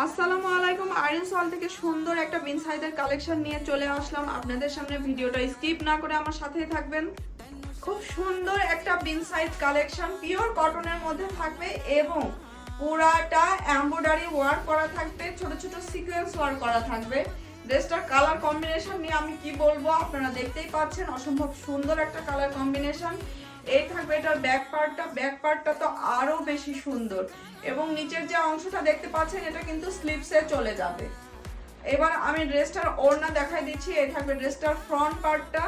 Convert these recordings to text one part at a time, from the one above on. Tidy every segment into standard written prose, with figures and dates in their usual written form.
আসসালামু আলাইকুম। আরিয়ান সল থেকে সুন্দর একটা বিন সাইজের কালেকশন নিয়ে চলে আসলাম আপনাদের সামনে। ভিডিওটা স্কিপ না করে আমার সাথেই থাকবেন। খুব সুন্দর একটা বিন সাইজ কালেকশন, পিওর কটনের মধ্যে থাকবে এবং পুরাটা এমব্রয়ডারি ওয়ার্ক করা থাকবে, ছোট ছোট সিকোয়েন্স ওয়ার্ক করা থাকবে। ড্রেসটার কালার কম্বিনেশন নিয়ে আমি কি বলবো, আপনারা দেখতেই পাচ্ছেন অসম্ভব সুন্দর একটা কালার কম্বিনেশন। এই থাকবে এটার ব্যাক পার্টটা তো আরো বেশি সুন্দর এবং নিচের যে অংশটা দেখতে পাচ্ছেন এটা কিন্তু স্লিভসে চলে যাবে। এবার আমি ড্রেসটার ওড়না দেখাই দিচ্ছি। এই থাকবে ড্রেসটার ফ্রন্ট পার্টটা,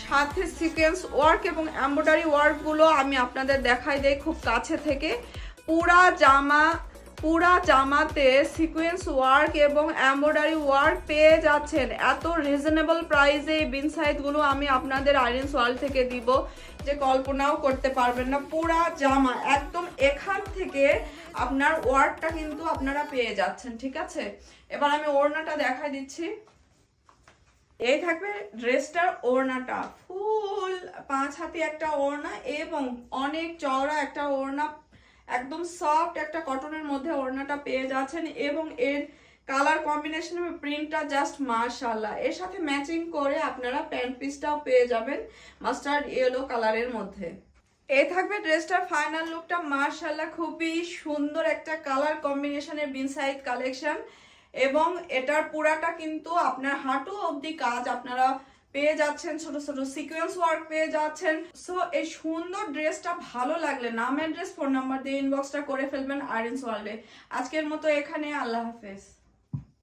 সাথে সিকোয়েন্স ওয়ার্ক এবং এমব্রয়ডারি ওয়ার্ক গুলো আমি আপনাদের দেখাই দেই খুব কাছে থেকে। পুরা জামাতে সিকোয়েন্স ওয়ার্ক এবং এমব্রয়ডারি ওয়ার্ক পেয়ে যাচ্ছেন এত রিজনেবল প্রাইসে। এই বিন সাইজগুলো আমি আপনাদের আইরিন ওয়ার্ল্ড থেকে দিব যে কল্পনাও করতে পারবেন না। পুরা জামা একদম এখান থেকে আপনার ওয়ার্কটা কিন্তু আপনারা পেয়ে যাচ্ছেন, ঠিক আছে। এবার আমি ওড়নাটা দেখাই দিচ্ছি। এই থাকবে ড্রেসটার ওড়নাটা, ফুল 5 হাতি একটা ওড়না এবং অনেক চওড়া একটা ওড়না, একদম সফট একটা কটনের মধ্যে ওড়নাটা পেয়ে যাচ্ছেন এবং এর কালার কম্বিনেশন প্রিন্টটা জাস্ট মাশাআল্লাহ। এর সাথে ম্যাচিং করে আপনারা প্যান্ট পিসটাও পেয়ে যাবেন মাস্টার্ড ইয়েলো কালারের মধ্যে। এই থাকবে ড্রেসটার ফাইনাল লুকটা, মাশাআল্লাহ খুবই সুন্দর একটা কালার কম্বিনেশনের বিন সাইজ কালেকশন এবং এটার পুরাটা কিন্তু আপনার হাঁটু অবধি কাজ আপনারা পেয়ে যাচ্ছেন, ছোট ছোট সিকোয়েন্স ওয়ার্ক পেয়ে যাচ্ছেন। সো এই সুন্দর ড্রেসটা ভালো লাগলে নাম অ্যাড্রেস ফোন নাম্বার দিয়ে ইনবক্সটা করে ফেলবেন আইরিনস ওয়ার্ল্ডে। আজকের মতো এখানে, আল্লাহ হাফেজ।